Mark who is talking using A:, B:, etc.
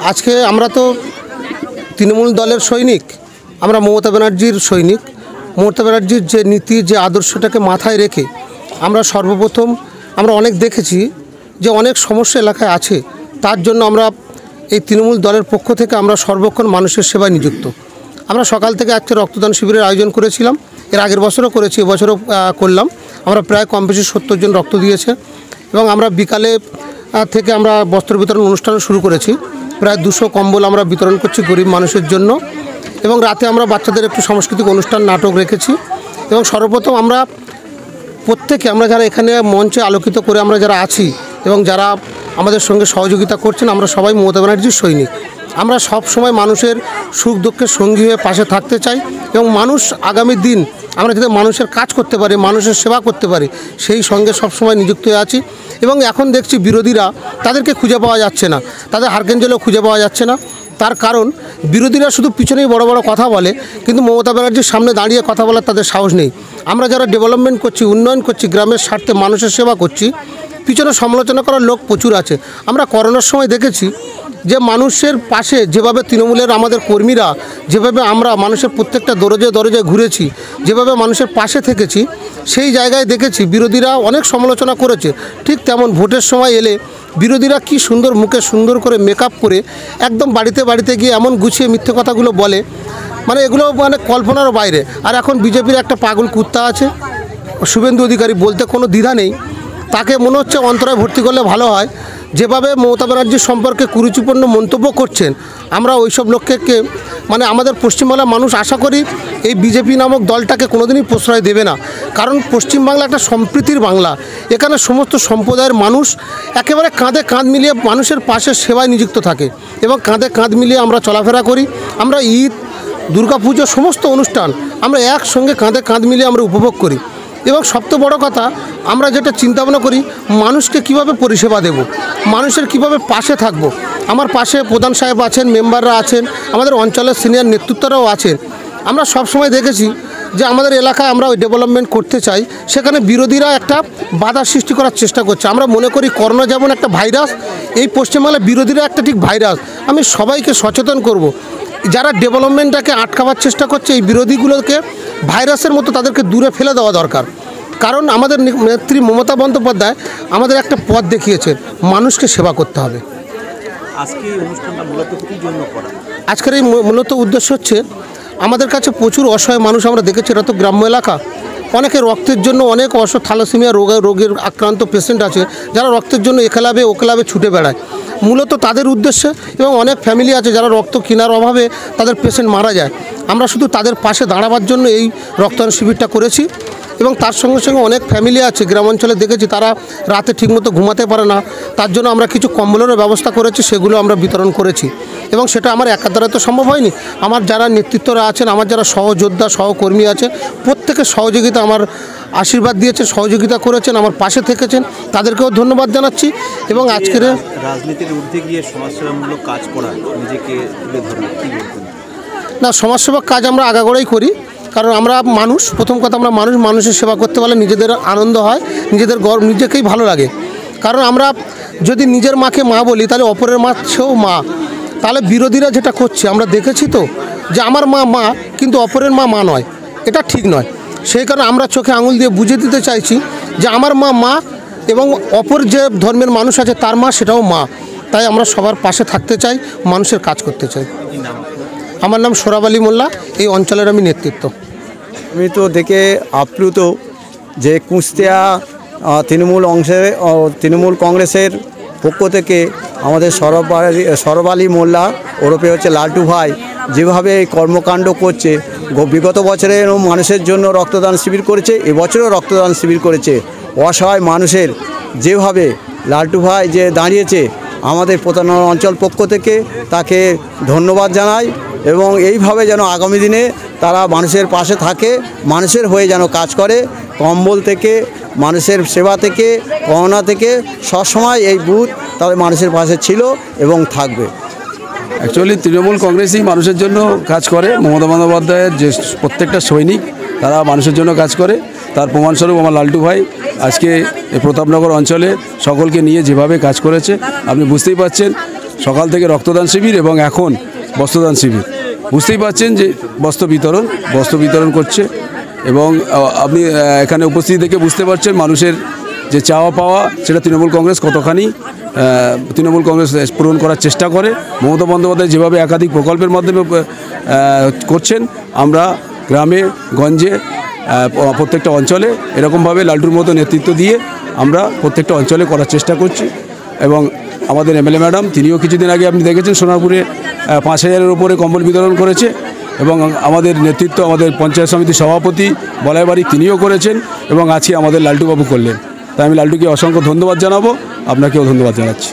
A: আজকে আমরা তো তৃণমূল দলের সৈনিক, আমরা মমতা ব্যানার্জির সৈনিক। মমতা ব্যানার্জির যে নীতি, যে আদর্শটাকে মাথায় রেখে আমরা সর্বপ্রথম আমরা অনেক দেখেছি যে অনেক সমস্যা এলাকায় আছে। তার জন্য আমরা এই তৃণমূল দলের পক্ষ থেকে আমরা সর্বক্ষণ মানুষের সেবায় নিযুক্ত। আমরা সকাল থেকে আজকে রক্তদান শিবিরের আয়োজন করেছিলাম, এর আগের বছরও করেছি, এবছরও করলাম। আমরা প্রায় কম বেশি 70 জন রক্ত দিয়েছে এবং আমরা বিকালে থেকে আমরা বস্ত্র বিতরণ অনুষ্ঠান শুরু করেছি। প্রায় 200 কম্বল আমরা বিতরণ করছি গরিব মানুষের জন্য এবং রাতে আমরা বাচ্চাদের একটু সাংস্কৃতিক অনুষ্ঠান নাটক রেখেছি। এবং সর্বপ্রথম আমরা প্রত্যেকে আমরা যারা এখানে মঞ্চে আলোকিত করে আমরা যারা আছি এবং যারা আমাদের সঙ্গে সহযোগিতা করছেন, আমরা সবাই মমতা ব্যানার্জির সৈনিক। আমরা সব সময় মানুষের সুখ দুঃখের সঙ্গী হয়ে পাশে থাকতে চাই এবং মানুষ আগামী দিন আমরা যাতে মানুষের কাজ করতে পারি, মানুষের সেবা করতে পারি, সেই সঙ্গে সবসময় নিযুক্ত হয়ে আছি। এবং এখন দেখছি বিরোধীরা তাদেরকে খুঁজে পাওয়া যাচ্ছে না, তাদের হারকেঞ্জেলেও খুঁজে পাওয়া যাচ্ছে না। তার কারণ বিরোধীরা শুধু পিছনেই বড় বড় কথা বলে, কিন্তু মমতা ব্যানার্জির সামনে দাঁড়িয়ে কথা বলার তাদের সাহস নেই। আমরা যারা ডেভেলপমেন্ট করছি, উন্নয়ন করছি, গ্রামের স্বার্থে মানুষের সেবা করছি, পিছনে সমালোচনা করার লোক প্রচুর আছে। আমরা করোনার সময় দেখেছি যে মানুষের পাশে যেভাবে তৃণমূলের আমাদের কর্মীরা, যেভাবে আমরা মানুষের প্রত্যেকটা দরজায় দরজায় ঘুরেছি, যেভাবে মানুষের পাশে থেকেছি, সেই জায়গায় দেখেছি বিরোধীরা অনেক সমালোচনা করেছে। ঠিক তেমন ভোটের সময় এলে বিরোধীরা কি সুন্দর মুখে সুন্দর করে মেকআপ করে একদম বাড়িতে বাড়িতে গিয়ে এমন গুছিয়ে মিথ্যে কথাগুলো বলে, মানে এগুলো মানে কল্পনারও বাইরে। আর এখন বিজেপির একটা পাগল কুত্তা আছে শুভেন্দু অধিকারী, বলতে কোনো দ্বিধা নেই, তাকে মনে হচ্ছে অন্তরায় ভর্তি করলে ভালো হয়। যেভাবে মমতা ব্যানার্জির সম্পর্কে কুরুচিপূর্ণ মন্তব্য করছেন, আমরা ওইসব লোককে মানে আমাদের পশ্চিমবাংলার মানুষ আশা করি এই বিজেপি নামক দলটাকে কোনোদিনই প্রশ্রয় দেবে না। কারণ পশ্চিমবাংলা একটা সম্প্রীতির বাংলা, এখানে সমস্ত সম্প্রদায়ের মানুষ একেবারে কাঁধে কাঁধ মিলিয়ে মানুষের পাশে সেবায় নিযুক্ত থাকে এবং কাঁধে কাঁধ মিলিয়ে আমরা চলাফেরা করি। আমরা ঈদ, দুর্গাপুজো, সমস্ত অনুষ্ঠান আমরা একসঙ্গে কাঁধে কাঁধ মিলিয়ে আমরা উপভোগ করি। এবং সবচেয়ে বড় কথা, আমরা যেটা চিন্তাভাবনা করি মানুষকে কিভাবে পরিষেবা দেব, মানুষের কিভাবে পাশে থাকব। আমার পাশে প্রধান সাহেব আছেন, মেম্বাররা আছেন, আমাদের অঞ্চলের সিনিয়র নেতৃত্বরাও আছেন। আমরা সব সময় দেখেছি যে আমাদের এলাকায় আমরা ওই ডেভেলপমেন্ট করতে চাই, সেখানে বিরোধীরা একটা বাধা সৃষ্টি করার চেষ্টা করছে। আমরা মনে করি করোনা যেমন একটা ভাইরাস, এই পশ্চিমবাংলার বিরোধীরা একটা ঠিক ভাইরাস। আমি সবাইকে সচেতন করব, যারা ডেভেলপমেন্টটাকে আটকাবার চেষ্টা করছে, এই বিরোধীগুলোকে ভাইরাসের মতো তাদেরকে দূরে ফেলে দেওয়া দরকার। কারণ আমাদের নেত্রী মমতা বন্দ্যোপাধ্যায় আমাদের একটা পথ দেখিয়েছেন, মানুষকে সেবা করতে হবে। আজকের এই মূলত উদ্দেশ্য হচ্ছে, আমাদের কাছে প্রচুর অসহায় মানুষ আমরা দেখেছি, এটা তো গ্রাম্য এলাকা, অনেকে রক্তের জন্য অনেক থ্যালাসেমিয়া রোগের আক্রান্ত পেশেন্ট আছে, যারা রক্তের জন্য এ ক্লাবে ও ক্লাবে ছুটে বেড়ায়, মূলত তাদের উদ্দেশ্যে। এবং অনেক ফ্যামিলি আছে যারা রক্ত কেনার অভাবে তাদের পেশেন্ট মারা যায়, আমরা শুধু তাদের পাশে দাঁড়াবার জন্য এই রক্তদান শিবিরটা করেছি। এবং তার সঙ্গে সঙ্গে অনেক ফ্যামিলি আছে গ্রাম অঞ্চলে দেখেছি, তারা রাতে ঠিকমতো ঘুমাতে পারে না, তার জন্য আমরা কিছু কম্বলেরও ব্যবস্থা করেছি, সেগুলো আমরা বিতরণ করেছি। এবং সেটা আমার একার দ্বারা তো সম্ভব হয়নি, আমার যারা নেতৃত্বরা আছেন, আমার যারা সহযোদ্ধা সহকর্মী আছে, প্রত্যেকের সহযোগিতা, আমার আশীর্বাদ দিয়েছে, সহযোগিতা করেছেন, আমার পাশে থেকেছেন, তাদেরকেও ধন্যবাদ জানাচ্ছি। এবং আজকের
B: রাজনীতির ঊর্ধ্বে গিয়ে সমাজসেবামূলক কাজ করা, নিজেকে তুলে ধরা, কি বলবেন?
A: না, সমাজসেবা কাজ আমরা আগাগোড়াই করি, কারণ আমরা মানুষ, প্রথম কথা আমরা মানুষের সেবা করতে পারলে নিজেদের আনন্দ হয়, নিজেদের গর্ব, নিজেকেই ভালো লাগে। কারণ আমরা যদি নিজের মাকে মা বলি, তাহলে অপরের মা সেও মা। তাহলে বিরোধীরা যেটা করছে আমরা দেখেছি তো, যে আমার মা মা কিন্তু অপরের মা মা নয়, এটা ঠিক নয়। সেই কারণে আমরা চোখে আঙুল দিয়ে বুঝিয়ে দিতে চাইছি যে আমার মা মা এবং অপর যে ধর্মের মানুষ আছে তার মা সেটাও মা। তাই আমরা সবার পাশে থাকতে চাই, মানুষের কাজ করতে চাই। আমার নাম সোরাব আলী মোল্লা, এই অঞ্চলের আমি নেতৃত্ব।
C: আমি তো দেখে আপ্লুত যে কুষ্টিয়া তৃণমূল কংগ্রেসের পক্ষ থেকে আমাদের সরব আলী মোল্লা ওরফে হচ্ছে লালটু ভাই যেভাবে কর্মকাণ্ড করছে, বিগত বছরে মানুষের জন্য রক্তদান শিবির করেছে, এবছরও রক্তদান শিবির করেছে। অসহায় মানুষের যেভাবে লালটু ভাই যে দাঁড়িয়েছে, আমাদের প্রধান অঞ্চল পক্ষ থেকে তাকে ধন্যবাদ জানাই। এবং এইভাবে যেন আগামী দিনে তারা মানুষের পাশে থাকে, মানুষের হয়ে যেন কাজ করে, কম্বল থেকে, মানুষের সেবা থেকে, করোনা থেকে সবসময় এই বুথ তাদের মানুষের পাশে ছিল এবং থাকবে।
D: অ্যাকচুয়ালি তৃণমূল কংগ্রেসই মানুষের জন্য কাজ করে। মমতা বন্দ্যোপাধ্যায়ের যে প্রত্যেকটা সৈনিক তারা মানুষের জন্য কাজ করে, তার প্রমাণস্বরূপ আমার লালটু ভাই আজকে এই প্রতাপনগর অঞ্চলে সকলকে নিয়ে যেভাবে কাজ করেছে, আপনি বুঝতেই পারছেন। সকাল থেকে রক্তদান শিবির এবং এখন বস্ত্রদান শিবির। বুঝতেই পারছেন যে বস্ত্র বিতরণ করছে এবং আপনি এখানে উপস্থিত দেখে বুঝতে পারছেন মানুষের যে চাওয়া পাওয়া সেটা তৃণমূল কংগ্রেস কতখানি পূরণ করার চেষ্টা করে। মমতা বন্দ্যোপাধ্যায় যেভাবে একাধিক প্রকল্পের মাধ্যমে করছেন, আমরা গ্রামে গঞ্জে প্রত্যেকটা অঞ্চলে এরকমভাবে লালটুর মতো নেতৃত্ব দিয়ে আমরা প্রত্যেকটা অঞ্চলে করার চেষ্টা করছি। এবং আমাদের এমএলএ ম্যাডাম তিনিও কিছুদিন আগে আপনি দেখেছেন সোনারপুরে 5,000-এর উপরে কম্বল বিতরণ করেছে এবং আমাদের নেতৃত্ব আমাদের পঞ্চায়েত সমিতির সভাপতি বলাইবাড়ি তিনিও করেছেন এবং আজকে আমাদের লালটুবাবু করলেন। তাই আমি লালটুকে অসংখ্য ধন্যবাদ জানাবো, আপনাকেও ধন্যবাদ জানাচ্ছি।